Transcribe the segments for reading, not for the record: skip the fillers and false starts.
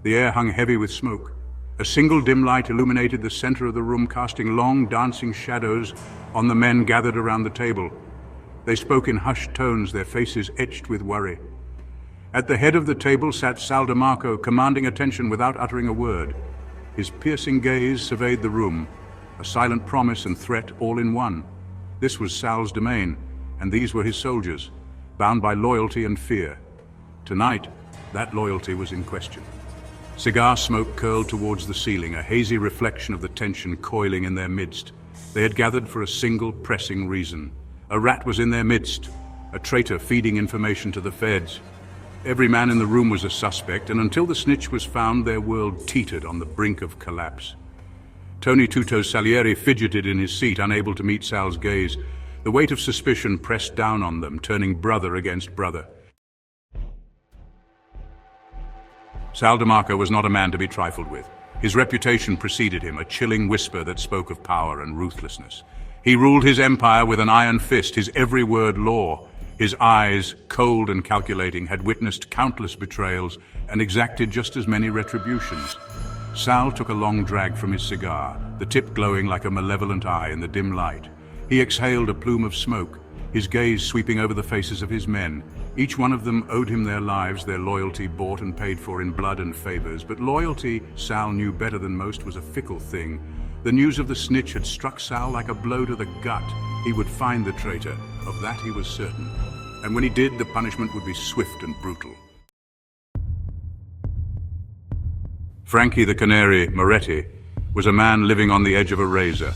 The air hung heavy with smoke. A single dim light illuminated the center of the room, casting long, dancing shadows on the men gathered around the table. They spoke in hushed tones, their faces etched with worry. At the head of the table sat Sal DeMarco, commanding attention without uttering a word. His piercing gaze surveyed the room, a silent promise and threat all in one. This was Sal's domain, and these were his soldiers, bound by loyalty and fear. Tonight, that loyalty was in question. Cigar smoke curled towards the ceiling, a hazy reflection of the tension coiling in their midst. They had gathered for a single pressing reason. A rat was in their midst, a traitor feeding information to the feds. Every man in the room was a suspect, and until the snitch was found, their world teetered on the brink of collapse. Tony Tuto Salieri fidgeted in his seat, unable to meet Sal's gaze. The weight of suspicion pressed down on them, turning brother against brother. Sal DeMarco was not a man to be trifled with. His reputation preceded him, a chilling whisper that spoke of power and ruthlessness. He ruled his empire with an iron fist, his every word law. His eyes, cold and calculating, had witnessed countless betrayals and exacted just as many retributions. Sal took a long drag from his cigar, the tip glowing like a malevolent eye in the dim light. He exhaled a plume of smoke, his gaze sweeping over the faces of his men. Each one of them owed him their lives, their loyalty bought and paid for in blood and favors. But loyalty, Sal knew better than most, was a fickle thing. The news of the snitch had struck Sal like a blow to the gut. He would find the traitor, of that he was certain. And when he did, the punishment would be swift and brutal. Frankie the Canary Moretti was a man living on the edge of a razor.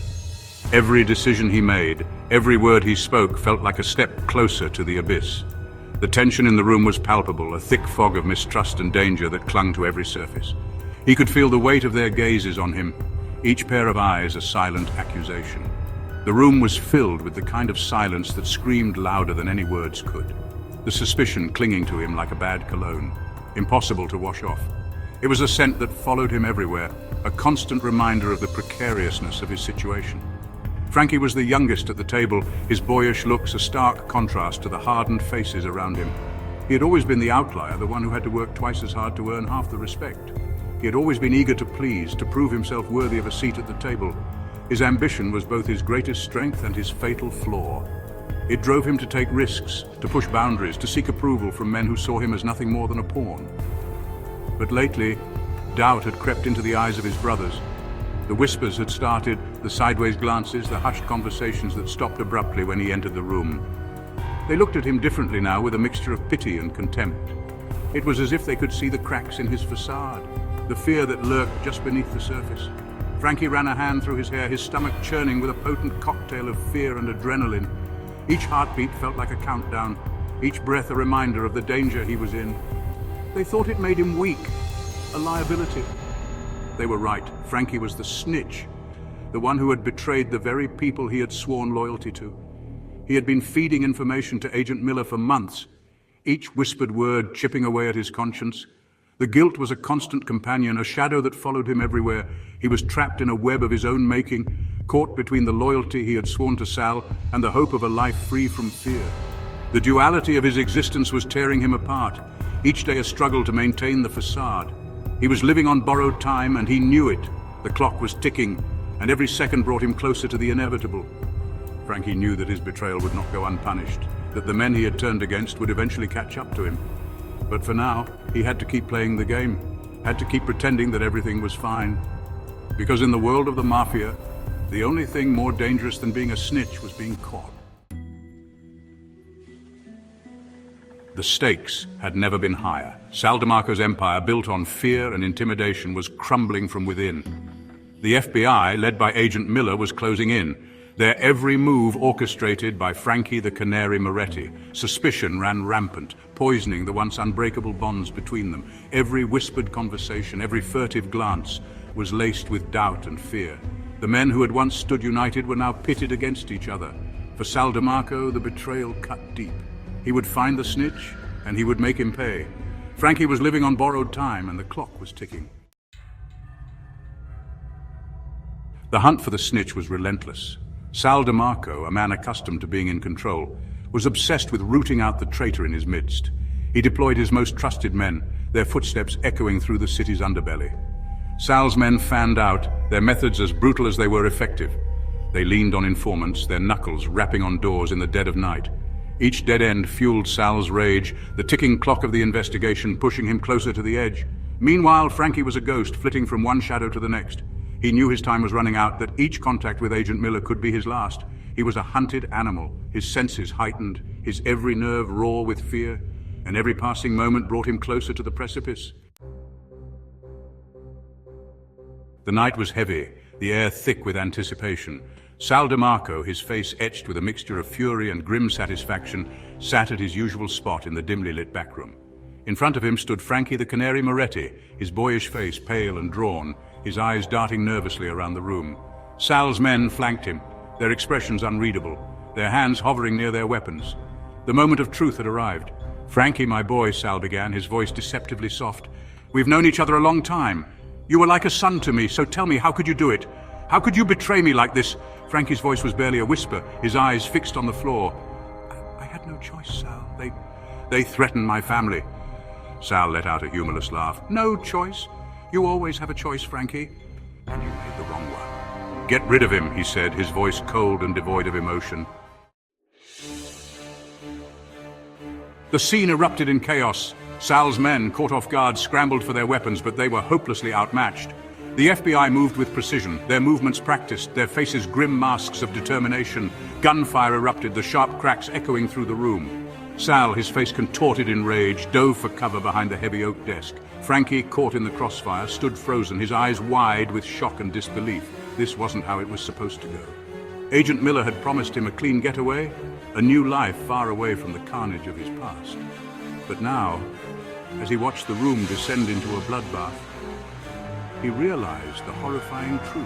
Every decision he made, every word he spoke felt like a step closer to the abyss. The tension in the room was palpable, a thick fog of mistrust and danger that clung to every surface. He could feel the weight of their gazes on him, each pair of eyes a silent accusation. The room was filled with the kind of silence that screamed louder than any words could. The suspicion clinging to him like a bad cologne, impossible to wash off. It was a scent that followed him everywhere, a constant reminder of the precariousness of his situation. Frankie was the youngest at the table, his boyish looks a stark contrast to the hardened faces around him. He had always been the outlier, the one who had to work twice as hard to earn half the respect. He had always been eager to please, to prove himself worthy of a seat at the table. His ambition was both his greatest strength and his fatal flaw. It drove him to take risks, to push boundaries, to seek approval from men who saw him as nothing more than a pawn. But lately, doubt had crept into the eyes of his brothers. The whispers had started, the sideways glances, the hushed conversations that stopped abruptly when he entered the room. They looked at him differently now, with a mixture of pity and contempt. It was as if they could see the cracks in his facade, the fear that lurked just beneath the surface. Frankie ran a hand through his hair, his stomach churning with a potent cocktail of fear and adrenaline. Each heartbeat felt like a countdown, each breath a reminder of the danger he was in. They thought it made him weak, a liability. They were right. Frankie was the snitch, the one who had betrayed the very people he had sworn loyalty to. He had been feeding information to Agent Miller for months, each whispered word chipping away at his conscience. The guilt was a constant companion, a shadow that followed him everywhere. He was trapped in a web of his own making, caught between the loyalty he had sworn to Sal and the hope of a life free from fear. The duality of his existence was tearing him apart, each day a struggle to maintain the facade. He was living on borrowed time, and he knew it. The clock was ticking, and every second brought him closer to the inevitable. Frankie knew that his betrayal would not go unpunished, that the men he had turned against would eventually catch up to him. But for now, he had to keep playing the game, had to keep pretending that everything was fine. Because in the world of the Mafia, the only thing more dangerous than being a snitch was being caught. The stakes had never been higher. Sal DeMarco's empire, built on fear and intimidation, was crumbling from within. The FBI, led by Agent Miller, was closing in, their every move orchestrated by Frankie the Canary Moretti. Suspicion ran rampant, poisoning the once unbreakable bonds between them. Every whispered conversation, every furtive glance was laced with doubt and fear. The men who had once stood united were now pitted against each other. For Sal DeMarco, the betrayal cut deep. He would find the snitch, and he would make him pay. Frankie was living on borrowed time, and the clock was ticking. The hunt for the snitch was relentless. Sal DeMarco, a man accustomed to being in control, was obsessed with rooting out the traitor in his midst. He deployed his most trusted men, their footsteps echoing through the city's underbelly. Sal's men fanned out, their methods as brutal as they were effective. They leaned on informants, their knuckles rapping on doors in the dead of night. Each dead end fueled Sal's rage, the ticking clock of the investigation pushing him closer to the edge. Meanwhile, Frankie was a ghost, flitting from one shadow to the next. He knew his time was running out, that each contact with Agent Miller could be his last. He was a hunted animal, his senses heightened, his every nerve raw with fear, and every passing moment brought him closer to the precipice. The night was heavy, the air thick with anticipation. Sal DeMarco, his face etched with a mixture of fury and grim satisfaction, sat at his usual spot in the dimly lit backroom. In front of him stood Frankie the Canary Moretti, his boyish face pale and drawn, his eyes darting nervously around the room. Sal's men flanked him, their expressions unreadable, their hands hovering near their weapons. The moment of truth had arrived. "Frankie, my boy," Sal began, his voice deceptively soft. "We've known each other a long time. You were like a son to me, so tell me, how could you do it? How could you betray me like this?" Frankie's voice was barely a whisper, his eyes fixed on the floor. I had no choice, Sal. They threatened my family." Sal let out a humorless laugh. "No choice? You always have a choice, Frankie. And you made the wrong one." "Get rid of him," he said, his voice cold and devoid of emotion. The scene erupted in chaos. Sal's men, caught off guard, scrambled for their weapons, but they were hopelessly outmatched. The FBI moved with precision, their movements practiced, their faces grim masks of determination. Gunfire erupted, the sharp cracks echoing through the room. Sal, his face contorted in rage, dove for cover behind the heavy oak desk. Frankie, caught in the crossfire, stood frozen, his eyes wide with shock and disbelief. This wasn't how it was supposed to go. Agent Miller had promised him a clean getaway, a new life far away from the carnage of his past. But now, as he watched the room descend into a bloodbath, he realized the horrifying truth.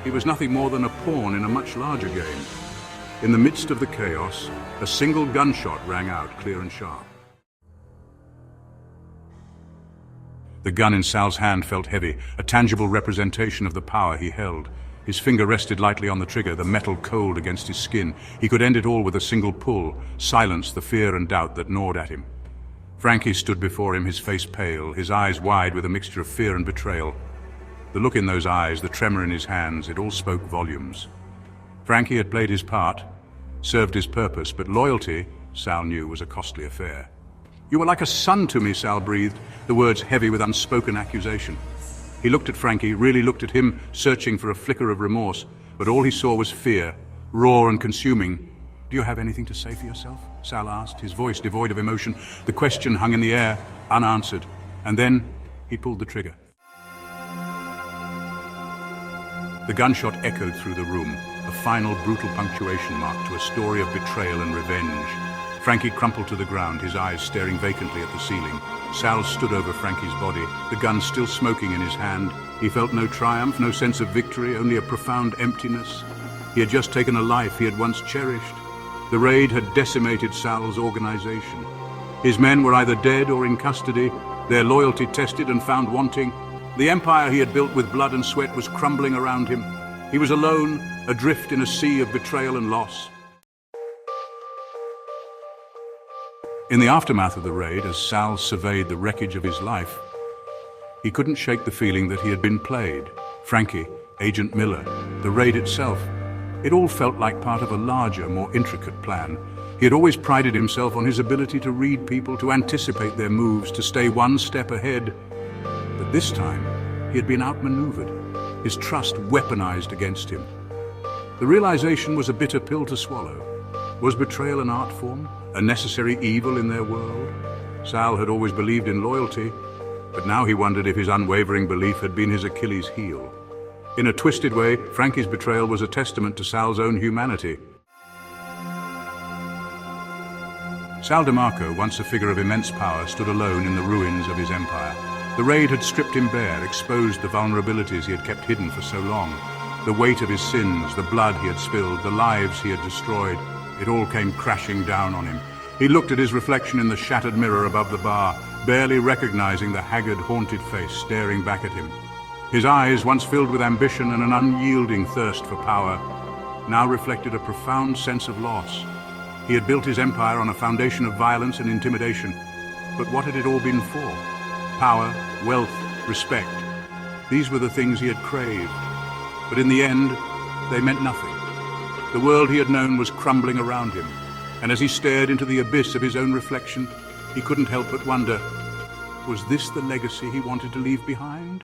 He was nothing more than a pawn in a much larger game. In the midst of the chaos, a single gunshot rang out clear and sharp. The gun in Sal's hand felt heavy, a tangible representation of the power he held. His finger rested lightly on the trigger, the metal cold against his skin. He could end it all with a single pull, silence the fear and doubt that gnawed at him. Frankie stood before him, his face pale, his eyes wide with a mixture of fear and betrayal. The look in those eyes, the tremor in his hands, it all spoke volumes. Frankie had played his part, served his purpose, but loyalty, Sal knew, was a costly affair. "You were like a son to me," Sal breathed, the words heavy with unspoken accusation. He looked at Frankie, really looked at him, searching for a flicker of remorse, but all he saw was fear, raw and consuming. "Do you have anything to say for yourself?" Sal asked, his voice devoid of emotion. The question hung in the air, unanswered. And then he pulled the trigger. The gunshot echoed through the room, a final brutal punctuation mark to a story of betrayal and revenge. Frankie crumpled to the ground, his eyes staring vacantly at the ceiling. Sal stood over Frankie's body, the gun still smoking in his hand. He felt no triumph, no sense of victory, only a profound emptiness. He had just taken a life he had once cherished. The raid had decimated Sal's organization. His men were either dead or in custody, their loyalty tested and found wanting. The empire he had built with blood and sweat was crumbling around him. He was alone, adrift in a sea of betrayal and loss. In the aftermath of the raid, as Sal surveyed the wreckage of his life, he couldn't shake the feeling that he had been played. Frankie, Agent Miller, the raid itself. It all felt like part of a larger, more intricate plan. He had always prided himself on his ability to read people, to anticipate their moves, to stay one step ahead. But this time, he had been outmaneuvered, his trust weaponized against him. The realization was a bitter pill to swallow. Was betrayal an art form, a necessary evil in their world? Sal had always believed in loyalty, but now he wondered if his unwavering belief had been his Achilles' heel. In a twisted way, Frankie's betrayal was a testament to Sal's own humanity. Sal DeMarco, once a figure of immense power, stood alone in the ruins of his empire. The raid had stripped him bare, exposed the vulnerabilities he had kept hidden for so long. The weight of his sins, the blood he had spilled, the lives he had destroyed, it all came crashing down on him. He looked at his reflection in the shattered mirror above the bar, barely recognizing the haggard, haunted face staring back at him. His eyes, once filled with ambition and an unyielding thirst for power, now reflected a profound sense of loss. He had built his empire on a foundation of violence and intimidation. But what had it all been for? Power, wealth, respect. These were the things he had craved. But in the end, they meant nothing. The world he had known was crumbling around him, and as he stared into the abyss of his own reflection, he couldn't help but wonder, was this the legacy he wanted to leave behind?